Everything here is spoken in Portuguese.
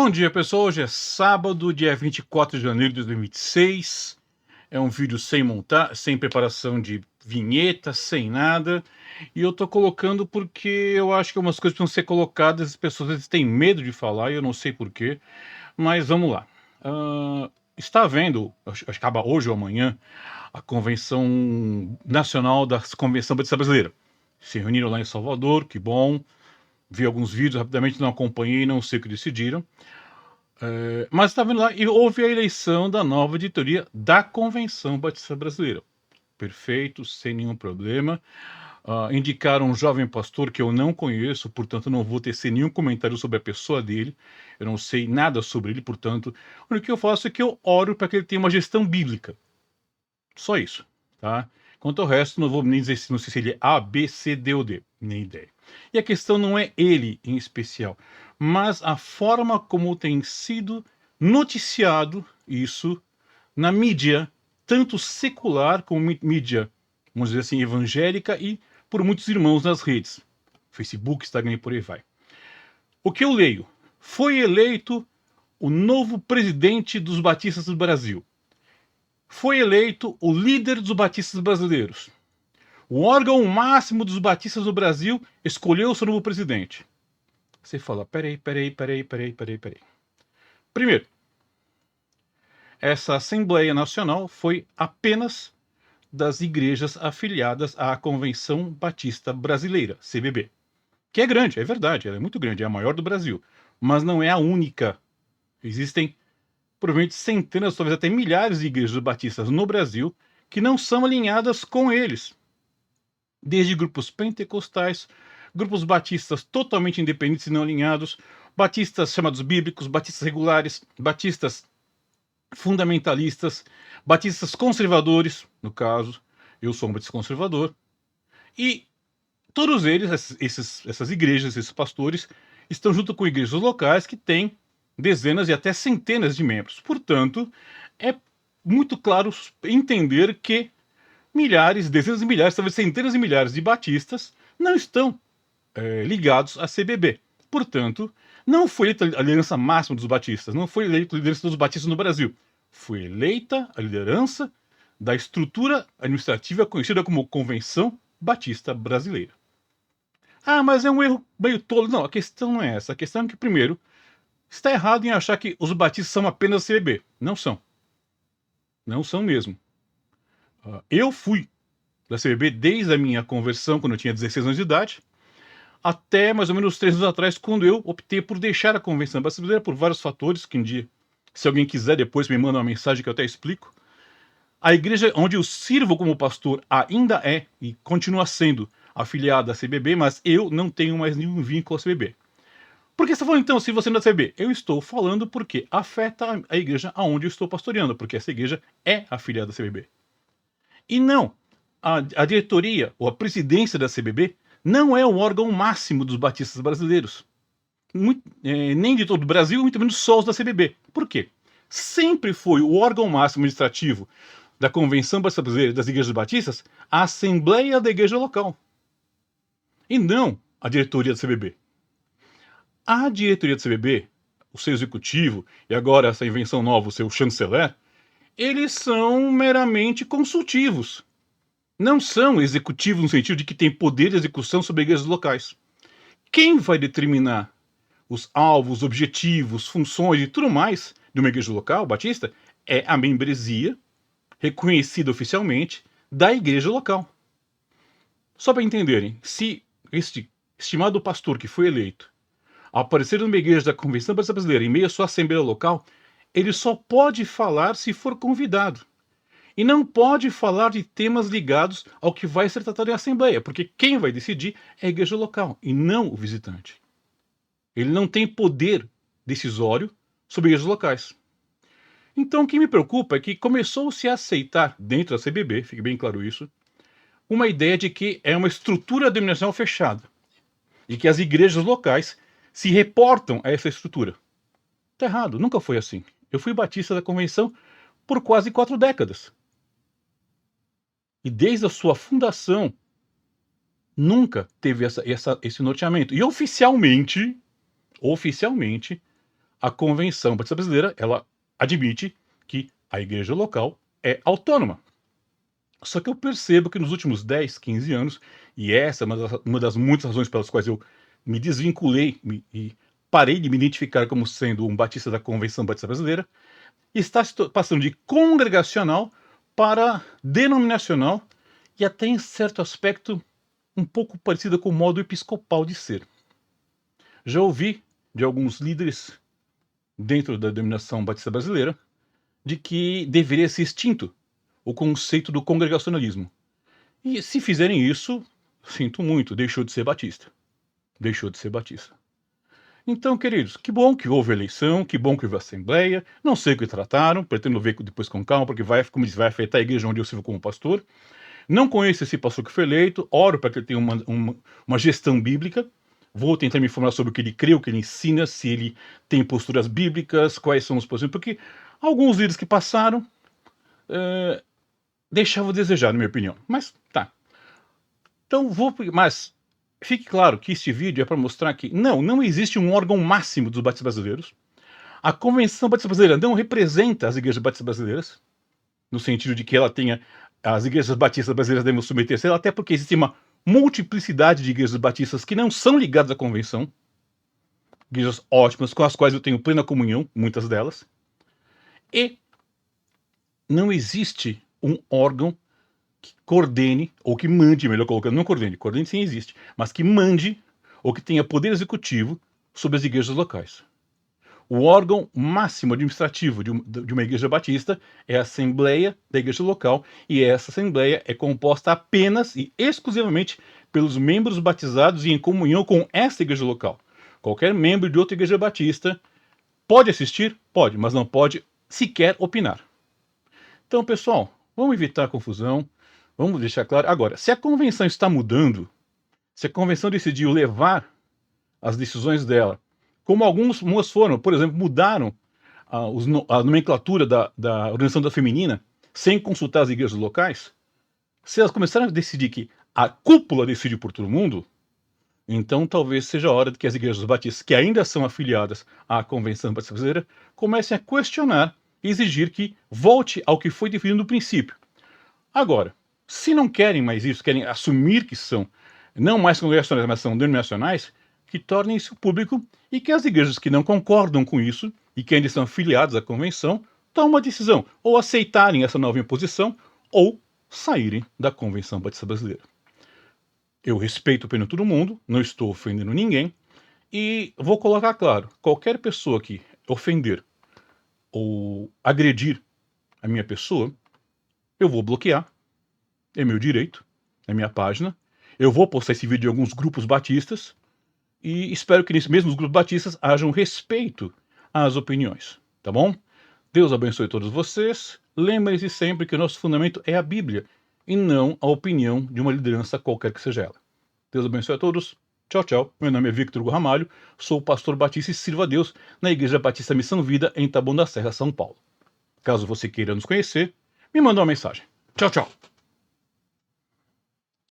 Bom dia, pessoal. Hoje é sábado, dia 24 de janeiro de 2026. É um vídeo sem montar, sem preparação de vinheta, sem nada. E eu tô colocando porque eu acho que algumas coisas precisam ser colocadas. As pessoas às vezes têm medo de falar e eu não sei porquê. Mas vamos lá. Está havendo, acho que acaba hoje ou amanhã, a Convenção Nacional da Convenção Batista Brasileira. Se reuniram lá em Salvador, que bom. Vi alguns vídeos rapidamente, não acompanhei, não sei o que decidiram. Mas está vendo lá, e houve a eleição da nova editoria da Convenção Batista Brasileira. Perfeito, sem nenhum problema. Indicaram um jovem pastor que eu não conheço, portanto não vou tecer nenhum comentário sobre a pessoa dele. Eu não sei nada sobre ele, portanto, o único que eu faço é que eu oro para que ele tenha uma gestão bíblica. Só isso, tá? Quanto ao resto, não vou nem dizer, não sei se ele é A, B, C, D ou D, nem ideia. E a questão não é ele em especial, mas a forma como tem sido noticiado isso na mídia, tanto secular como mídia, vamos dizer assim, evangélica e por muitos irmãos nas redes, Facebook, Instagram e por aí vai. O que eu leio? Foi eleito o novo presidente dos batistas do Brasil. Foi eleito o líder dos batistas brasileiros. O órgão máximo dos batistas do Brasil escolheu o seu novo presidente. Você fala, peraí. Primeiro, essa Assembleia Nacional foi apenas das igrejas afiliadas à Convenção Batista Brasileira, CBB. Que é grande, é verdade, ela é muito grande, é a maior do Brasil. Mas não é a única. Existem provavelmente centenas, talvez até milhares de igrejas batistas no Brasil que não são alinhadas com eles. Desde grupos pentecostais, grupos batistas totalmente independentes e não alinhados, batistas chamados bíblicos, batistas regulares, batistas fundamentalistas, batistas conservadores, no caso, eu sou um batista conservador, e todos eles, essas igrejas, esses pastores, estão junto com igrejas locais que têm dezenas e até centenas de membros. Portanto, é muito claro entender que milhares, dezenas de milhares, talvez centenas de milhares de batistas não estão ligados à CBB. Portanto, não foi eleita a liderança máxima dos batistas, não foi eleita a liderança dos batistas no Brasil. Foi eleita a liderança da estrutura administrativa conhecida como Convenção Batista Brasileira. Mas é um erro meio tolo. Não, a questão não é essa. A questão é que, primeiro, está errado em achar que os batistas são apenas CBB. Não são. Não são mesmo. Eu fui da CBB desde a minha conversão, quando eu tinha 16 anos de idade, até mais ou menos 3 anos atrás, quando eu optei por deixar a Convenção Brasileira por vários fatores, que um dia, se alguém quiser, depois me manda uma mensagem que eu até explico. A igreja onde eu sirvo como pastor ainda é e continua sendo afiliada à CBB, mas eu não tenho mais nenhum vínculo à CBB. Por que você está falando então, se você não é da CBB? Eu estou falando porque afeta a igreja aonde eu estou pastoreando, porque essa igreja é afiliada à CBB. E não, a diretoria ou a presidência da CBB não é o órgão máximo dos batistas brasileiros. Nem de todo o Brasil, muito menos só os da CBB. Por quê? Sempre foi o órgão máximo administrativo da Convenção Batista Brasileira das Igrejas Batistas a Assembleia da Igreja Local. E não a diretoria da CBB. A diretoria da CBB, o seu executivo, e agora essa invenção nova, o seu chanceler, eles são meramente consultivos. Não são executivos no sentido de que tem poder de execução sobre igrejas locais. Quem vai determinar os alvos, objetivos, funções e tudo mais de uma igreja local, batista, é a membresia, reconhecida oficialmente, da igreja local. Só para entenderem, se este estimado pastor que foi eleito aparecer numa igreja da Convenção Batista Brasileira em meio à sua assembleia local, ele só pode falar se for convidado. E não pode falar de temas ligados ao que vai ser tratado em assembleia, porque quem vai decidir é a igreja local e não o visitante. Ele não tem poder decisório sobre igrejas locais. Então o que me preocupa é que começou-se a aceitar, dentro da CBB, fique bem claro isso, uma ideia de que é uma estrutura administracional fechada e que as igrejas locais se reportam a essa estrutura. Está errado, nunca foi assim. Eu fui batista da convenção por quase 4 décadas. E desde a sua fundação, nunca teve esse norteamento. E oficialmente, a Convenção Batista Brasileira, ela admite que a igreja local é autônoma. Só que eu percebo que nos últimos 10, 15 anos, e essa é uma das muitas razões pelas quais eu me desvinculei e parei de me identificar como sendo um batista da Convenção Batista Brasileira, está passando de congregacional para denominacional e até em certo aspecto um pouco parecida com o modo episcopal de ser. Já ouvi de alguns líderes dentro da denominação batista brasileira de que deveria ser extinto o conceito do congregacionalismo. E se fizerem isso, sinto muito, deixou de ser batista. Deixou de ser batista. Então, queridos, que bom que houve eleição, que bom que houve assembleia, não sei o que trataram, pretendo ver depois com calma, porque vai, como diz, vai afetar a igreja onde eu sirvo como pastor. Não conheço esse pastor que foi eleito, oro para que ele tenha uma gestão bíblica, vou tentar me informar sobre o que ele crê, o que ele ensina, se ele tem posturas bíblicas, quais são os posições, porque alguns líderes que passaram deixavam a desejar, na minha opinião. Mas tá. Então mas fique claro que este vídeo é para mostrar que não existe um órgão máximo dos batistas brasileiros. A Convenção Batista Brasileira não representa as igrejas batistas brasileiras, no sentido de que ela tenha as igrejas batistas brasileiras devem submeter-se a ela, até porque existe uma multiplicidade de igrejas batistas que não são ligadas à convenção, igrejas ótimas, com as quais eu tenho plena comunhão, muitas delas, e não existe um órgão que coordene, ou que mande, melhor colocando, não coordene sim existe, mas que mande, ou que tenha poder executivo sobre as igrejas locais. O órgão máximo administrativo de uma igreja batista é a Assembleia da Igreja Local, e essa Assembleia é composta apenas e exclusivamente pelos membros batizados e em comunhão com essa igreja local. Qualquer membro de outra igreja batista pode assistir? Pode, mas não pode sequer opinar. Então, pessoal, vamos evitar a confusão, vamos deixar claro. Agora, se a convenção está mudando, se a convenção decidiu levar as decisões dela, como algumas foram, por exemplo, mudaram a nomenclatura da organização da feminina sem consultar as igrejas locais, se elas começarem a decidir que a cúpula decide por todo mundo, então talvez seja a hora de que as igrejas batistas, que ainda são afiliadas à Convenção Batista Brasileira, comecem a questionar e exigir que volte ao que foi definido no princípio. Agora, se não querem mais isso, querem assumir que são não mais congregacionais, mas são denominacionais, que tornem isso público e que as igrejas que não concordam com isso e que ainda são afiliadas à convenção tomem uma decisão, ou aceitarem essa nova imposição, ou saírem da Convenção Batista Brasileira. Eu respeito o opinião de todo mundo, não estou ofendendo ninguém, e vou colocar claro, qualquer pessoa que ofender ou agredir a minha pessoa, eu vou bloquear, é meu direito, é minha página, eu vou postar esse vídeo em alguns grupos batistas, e espero que nesses mesmos grupos batistas haja um respeito às opiniões, tá bom? Deus abençoe todos vocês. Lembre-se sempre que o nosso fundamento é a Bíblia e não a opinião de uma liderança qualquer que seja ela. Deus abençoe a todos. Tchau, tchau. Meu nome é Victor Hugo Ramalho, sou pastor batista e sirvo a Deus na Igreja Batista Missão Vida em Taboão da Serra, São Paulo. Caso você queira nos conhecer, me manda uma mensagem. Tchau, tchau.